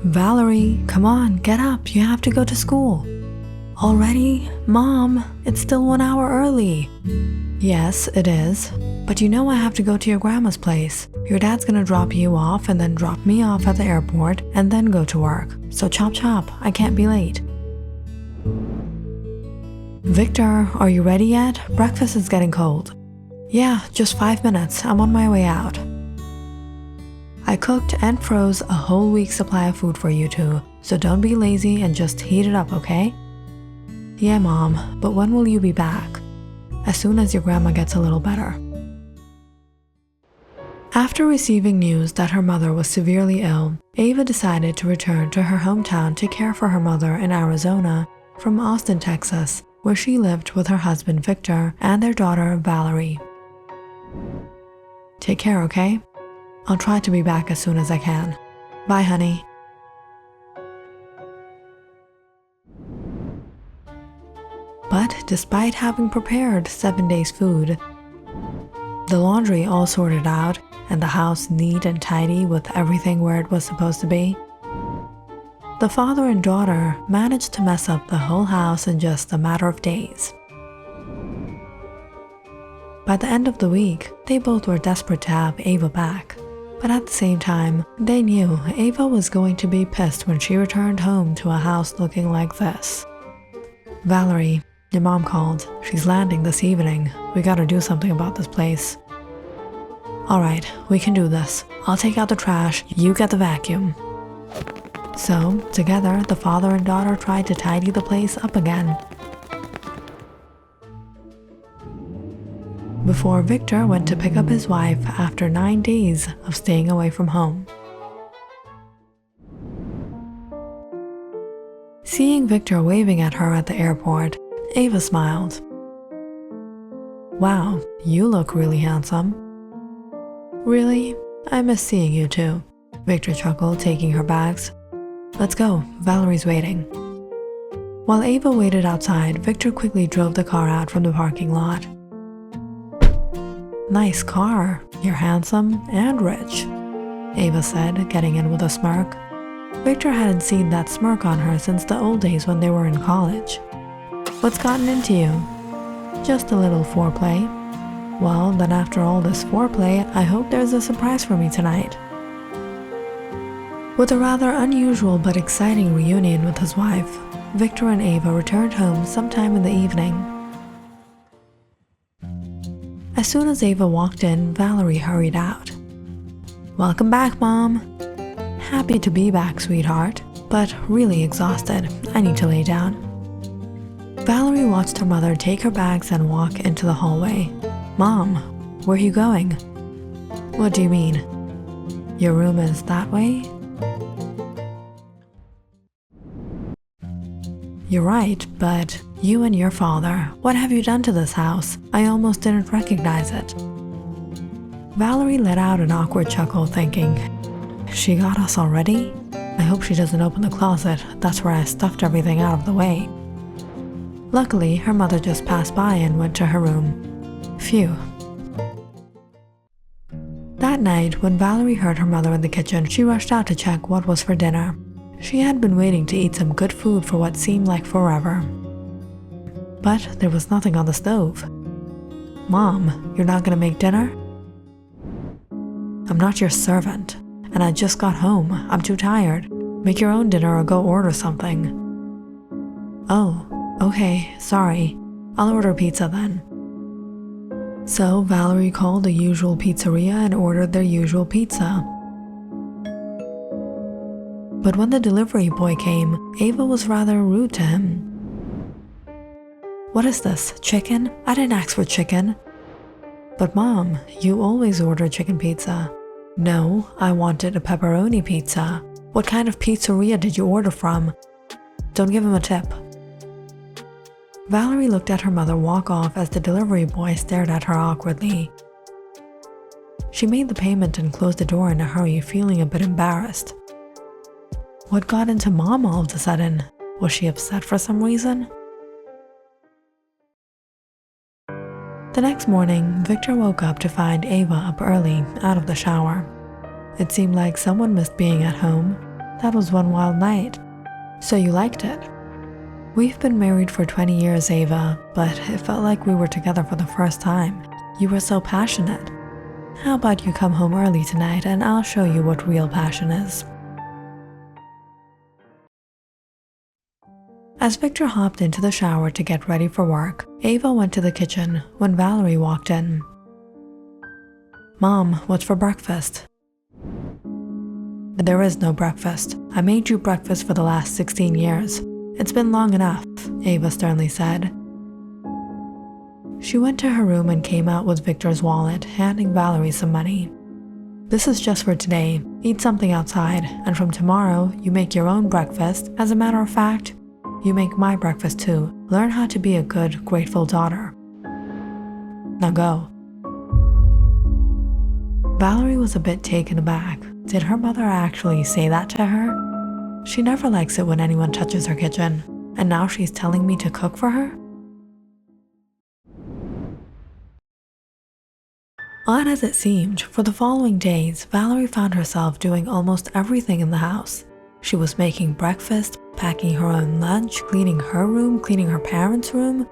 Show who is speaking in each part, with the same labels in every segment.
Speaker 1: Valerie, come on, get up, you have to go to school. Already? Mom, it's still 1 hour early. Yes, it is. But you know I have to go to your grandma's place. Your dad's gonna drop you off and then drop me off at the airport and then go to work. So chop chop, I can't be late. Victor, are you ready yet? Breakfast is getting cold. Yeah, just 5 minutes. I'm on my way out. I cooked and froze a whole week's supply of food for you two, so don't be lazy and just heat it up, okay? Yeah, Mom, but when will you be back? As soon as your grandma gets a little better. After receiving news that her mother was severely ill, Ava decided to return to her hometown to care for her mother in Arizona from Austin, Texas, where she lived with her husband Victor and their daughter Valerie. Take care, okay? I'll try to be back as soon as I can. Bye, honey. But despite having prepared 7 days' food, the laundry all sorted out, and the house neat and tidy with everything where it was supposed to be, the father and daughter managed to mess up the whole house in just a matter of days. By the end of the week, they both were desperate to have Ava back. But at the same time, they knew Ava was going to be pissed when she returned home to a house looking like this. Valerie, your mom called. She's landing this evening. We gotta do something about this place. Alright, we can do this. I'll take out the trash, you get the vacuum. So, together, the father and daughter tried to tidy the place up again. Before Victor went to pick up his wife after 9 days of staying away from home. Seeing Victor waving at her at the airport, Ava smiled. Wow, you look really handsome. Really? I miss seeing you too, Victor chuckled, taking her bags. Let's go, Valerie's waiting. While Ava waited outside, Victor quickly drove the car out from the parking lot. Nice car, you're handsome and rich, Ava said, getting in with a smirk. Victor hadn't seen that smirk on her since the old days when they were in college. What's gotten into you? Just a little foreplay. Well, then after all this foreplay, I hope there's a surprise for me tonight. With a rather unusual but exciting reunion with his wife, Victor and Ava returned home sometime in the evening. As soon as Ava walked in, Valerie hurried out. Welcome back, Mom. Happy to be back, sweetheart, but really exhausted. I need to lay down. Valerie watched her mother take her bags and walk into the hallway. Mom, where are you going? What do you mean? Your room is that way? You're right, but you and your father, what have you done to this house? I almost didn't recognize it. Valerie let out an awkward chuckle, thinking, she got us already? I hope she doesn't open the closet. That's where I stuffed everything out of the way. Luckily, her mother just passed by and went to her room. Phew. That night, when Valerie heard her mother in the kitchen, she rushed out to check what was for dinner. She had been waiting to eat some good food for what seemed like forever. But there was nothing on the stove. Mom, you're not gonna make dinner? I'm not your servant, and I just got home. I'm too tired. Make your own dinner or go order something. Oh, okay, sorry. I'll order pizza then. So Valerie called the usual pizzeria and ordered their usual pizza. But when the delivery boy came, Ava was rather rude to him. What is this, chicken? I didn't ask for chicken. But Mom, you always order chicken pizza. No, I wanted a pepperoni pizza. What kind of pizzeria did you order from? Don't give him a tip. Valerie looked at her mother walk off as the delivery boy stared at her awkwardly. She made the payment and closed the door in a hurry, feeling a bit embarrassed. What got into Mom all of a sudden? Was she upset for some reason? The next morning, Victor woke up to find Ava up early, out of the shower. It seemed like someone missed being at home. That was one wild night. So you liked it? We've been married for 20 years, Ava, but it felt like we were together for the first time. You were so passionate. How about you come home early tonight and I'll show you what real passion is. As Victor hopped into the shower to get ready for work, Ava went to the kitchen when Valerie walked in. Mom, what's for breakfast? There is no breakfast. I made you breakfast for the last 16 years. It's been long enough, Ava sternly said. She went to her room and came out with Victor's wallet, handing Valerie some money. This is just for today. Eat something outside, and from tomorrow, you make your own breakfast. As a matter of fact, you make my breakfast too. Learn how to be a good, grateful daughter. Now go. Valerie was a bit taken aback. Did her mother actually say that to her? She never likes it when anyone touches her kitchen, and now she's telling me to cook for her? Odd as it seemed, for the following days, Valerie found herself doing almost everything in the house. She was making breakfast, packing her own lunch, cleaning her room, cleaning her parents' room,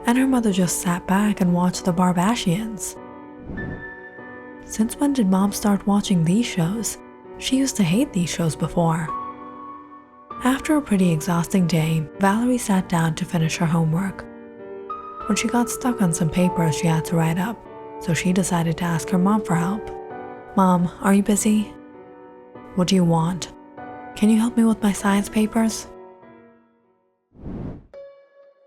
Speaker 1: and her mother just sat back and watched the Barbashians. Since when did Mom start watching these shows? She used to hate these shows before. After a pretty exhausting day, Valerie sat down to finish her homework. When she got stuck on some papers she had to write up, so she decided to ask her mom for help. Mom, are you busy? What do you want? Can you help me with my science papers?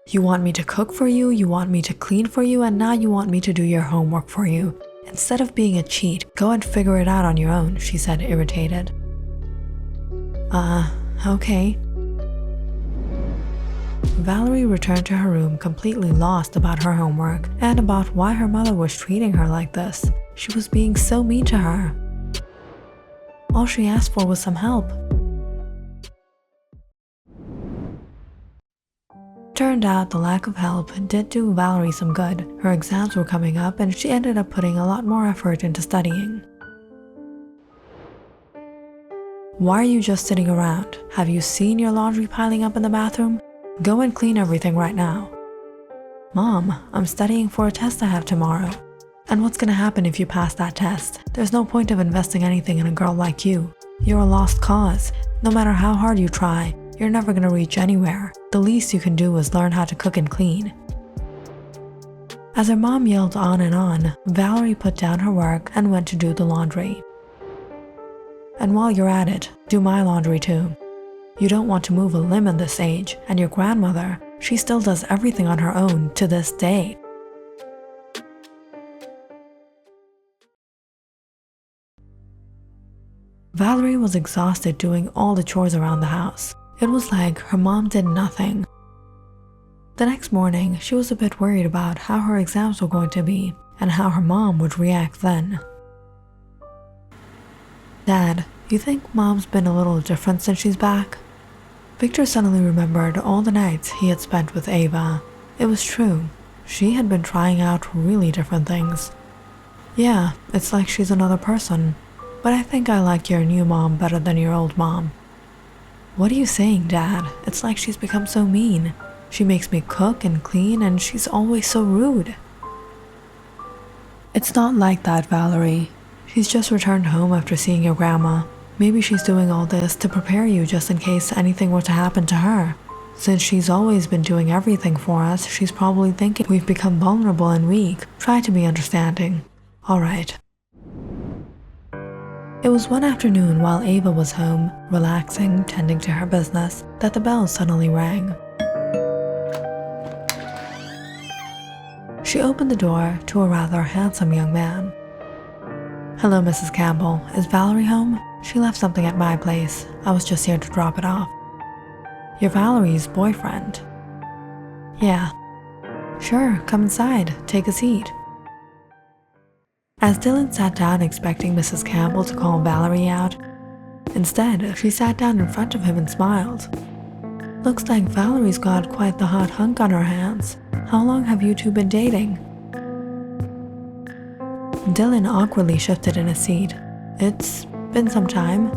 Speaker 1: You want me to cook for you, you want me to clean for you, and now you want me to do your homework for you. Instead of being a cheat, go and figure it out on your own, she said, irritated. Okay. Valerie returned to her room completely lost about her homework and about why her mother was treating her like this. She was being so mean to her. All she asked for was some help. Turned out the lack of help did do Valerie some good. Her exams were coming up and she ended up putting a lot more effort into studying. Why are you just sitting around? Have you seen your laundry piling up in the bathroom? Go and clean everything right now. Mom, I'm studying for a test I have tomorrow. And what's gonna happen if you pass that test? There's no point of investing anything in a girl like you. You're a lost cause. No matter how hard you try, you're never gonna reach anywhere. The least you can do is learn how to cook and clean. As her mom yelled on, Valerie put down her work and went to do the laundry. And while you're at it, do my laundry too. You don't want to move a limb in this age, and your grandmother, she still does everything on her own to this day. Valerie was exhausted doing all the chores around the house. It was like her mom did nothing. The next morning, she was a bit worried about how her exams were going to be and how her mom would react then. Dad, you think Mom's been a little different since she's back? Victor suddenly remembered all the nights he had spent with Ava. It was true. She had been trying out really different things. Yeah, it's like she's another person. But I think I like your new mom better than your old mom. What are you saying, Dad? It's like she's become so mean. She makes me cook and clean and she's always so rude. It's not like that, Valerie. She's just returned home after seeing your grandma. Maybe she's doing all this to prepare you just in case anything were to happen to her. Since she's always been doing everything for us, she's probably thinking we've become vulnerable and weak. Try to be understanding. All right. It was one afternoon while Ava was home, relaxing, tending to her business, that the bell suddenly rang. She opened the door to a rather handsome young man. Hello, Mrs. Campbell. Is Valerie home? She left something at my place. I was just here to drop it off. You're Valerie's boyfriend? Yeah. Sure, come inside. Take a seat. As Dylan sat down expecting Mrs. Campbell to call Valerie out, instead, she sat down in front of him and smiled. Looks like Valerie's got quite the hot hunk on her hands. How long have you two been dating? Dylan awkwardly shifted in his seat. It's been some time.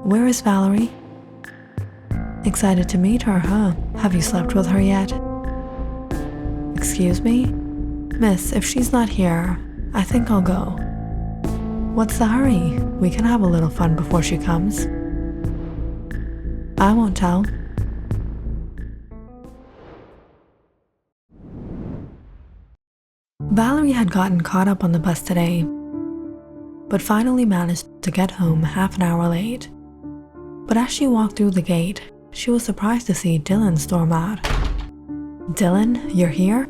Speaker 1: Where is Valerie? Excited to meet her, huh? Have you slept with her yet? Excuse me? Miss, if she's not here, I think I'll go. What's the hurry? We can have a little fun before she comes. I won't tell. Valerie had gotten caught up on the bus today, but finally managed to get home half an hour late. But as she walked through the gate, she was surprised to see Dylan storm out. Dylan, you're here?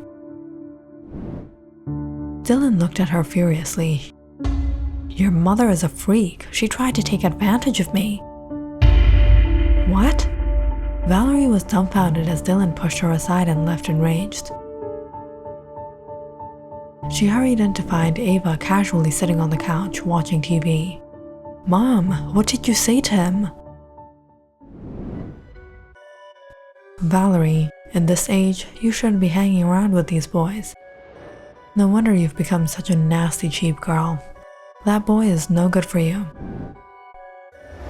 Speaker 1: Dylan looked at her furiously. Your mother is a freak. She tried to take advantage of me. What? Valerie was dumbfounded as Dylan pushed her aside and left enraged. She hurried in to find Ava casually sitting on the couch watching TV. Mom, what did you say to him? Valerie, in this age, you shouldn't be hanging around with these boys. No wonder you've become such a nasty, cheap girl. That boy is no good for you.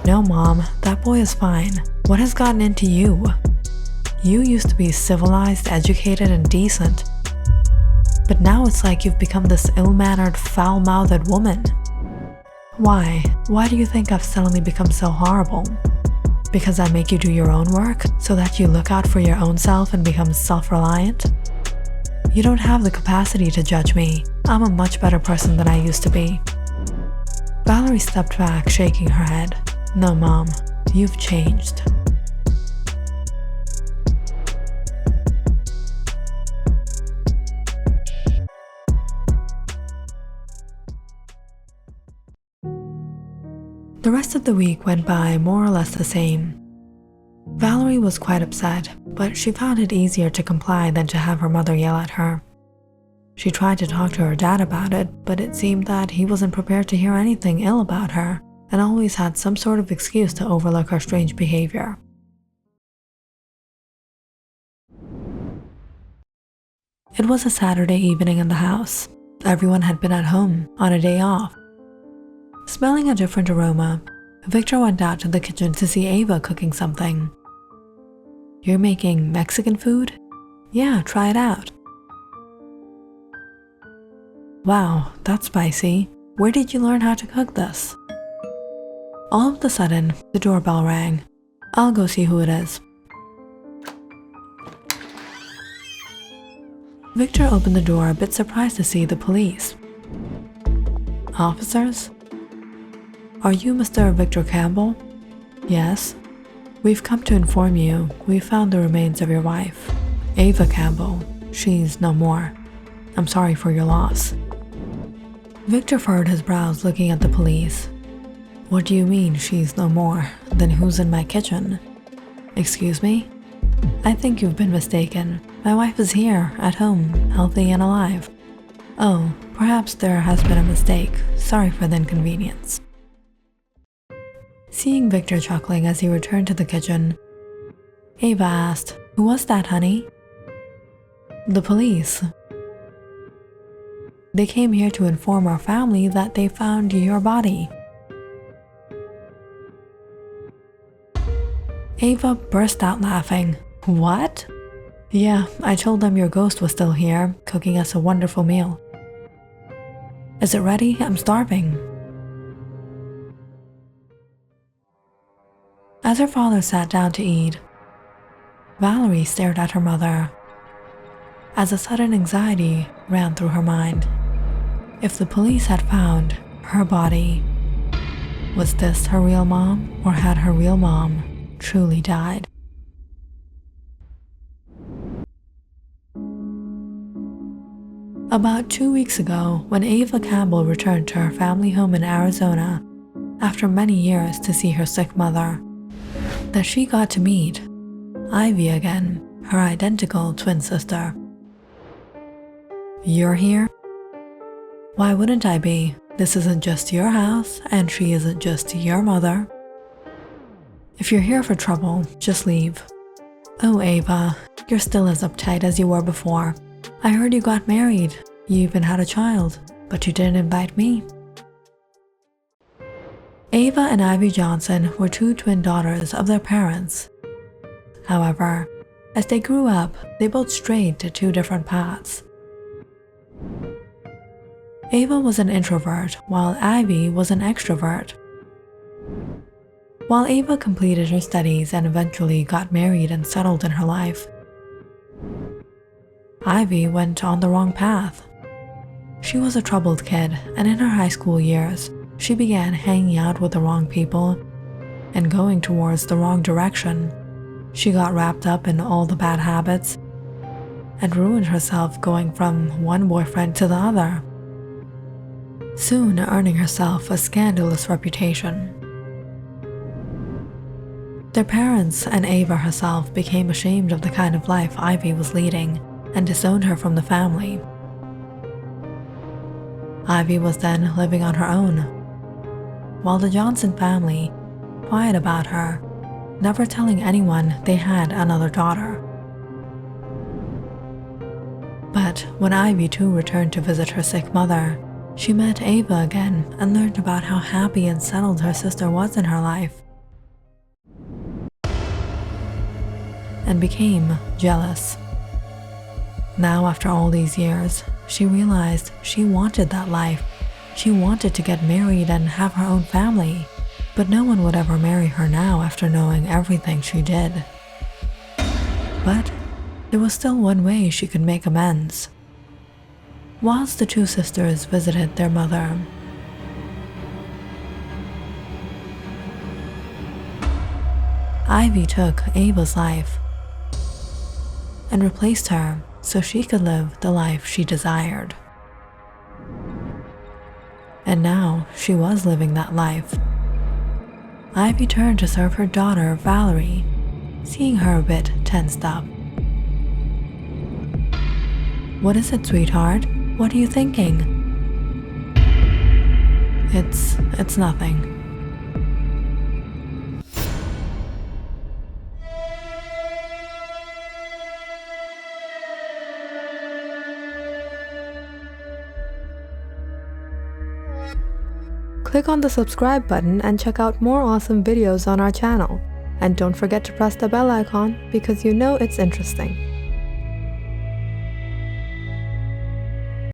Speaker 1: No, Mom, that boy is fine. What has gotten into you? You used to be civilized, educated, and decent. But now it's like you've become this ill-mannered, foul-mouthed woman. Why? Why do you think I've suddenly become so horrible? Because I make you do your own work, so that you look out for your own self and become self-reliant? You don't have the capacity to judge me. I'm a much better person than I used to be. Valerie stepped back, shaking her head. No, Mom, you've changed. The rest of the week went by more or less the same. Valerie was quite upset, but she found it easier to comply than to have her mother yell at her. She tried to talk to her dad about it, but it seemed that he wasn't prepared to hear anything ill about her and always had some sort of excuse to overlook her strange behavior. It was a Saturday evening in the house. Everyone had been at home on a day off. Smelling a different aroma, Victor went out to the kitchen to see Ava cooking something. You're making Mexican food? Yeah, try it out. Wow, that's spicy. Where did you learn how to cook this? All of a sudden, the doorbell rang. I'll go see who it is. Victor opened the door a bit surprised to see the police. Officers? Are you Mr. Victor Campbell? Yes. We've come to inform you we found the remains of your wife, Ava Campbell. She's no more. I'm sorry for your loss. Victor furrowed his brows looking at the police. What do you mean she's no more? Then who's in my kitchen? Excuse me? I think you've been mistaken. My wife is here, at home, healthy and alive. Oh, perhaps there has been a mistake. Sorry for the inconvenience. Seeing Victor chuckling as he returned to the kitchen, Ava asked, Who was that, honey? The police. They came here to inform our family that they found your body. Ava burst out laughing. What? Yeah, I told them your ghost was still here, cooking us a wonderful meal. Is it ready? I'm starving. As her father sat down to eat, Valerie stared at her mother as a sudden anxiety ran through her mind. If the police had found her body, was this her real mom, or had her real mom truly died? About 2 weeks ago, when Ava Campbell returned to her family home in Arizona after many years to see her sick mother, that she got to meet Ivy again, her identical twin sister. You're here? Why wouldn't I be? This isn't just your house, and she isn't just your mother. If you're here for trouble, just leave. Oh, Ava, you're still as uptight as you were before. I heard you got married. You even had a child, but you didn't invite me. Ava and Ivy Johnson were two twin daughters of their parents. However, as they grew up, they both strayed to two different paths. Ava was an introvert, while Ivy was an extrovert. While Ava completed her studies and eventually got married and settled in her life, Ivy went on the wrong path. She was a troubled kid, and in her high school years, she began hanging out with the wrong people and going towards the wrong direction. She got wrapped up in all the bad habits and ruined herself going from one boyfriend to the other, soon earning herself a scandalous reputation. Their parents and Ava herself became ashamed of the kind of life Ivy was leading and disowned her from the family. Ivy was then living on her own, while the Johnson family quiet about her, never telling anyone they had another daughter. But when Ivy too returned to visit her sick mother, she met Ava again and learned about how happy and settled her sister was in her life, and became jealous. Now, after all these years, she realized she wanted that life. She wanted to get married and have her own family, but no one would ever marry her now after knowing everything she did. But there was still one way she could make amends. Whilst the two sisters visited their mother, Ivy took Ava's life and replaced her so she could live the life she desired. And now she was living that life. Ivy turned to serve her daughter, Valerie, seeing her a bit tensed up. "What is it, sweetheart? What are you thinking?" It's nothing." Click on the subscribe button and check out more awesome videos on our channel. And don't forget to press the bell icon because you know it's interesting.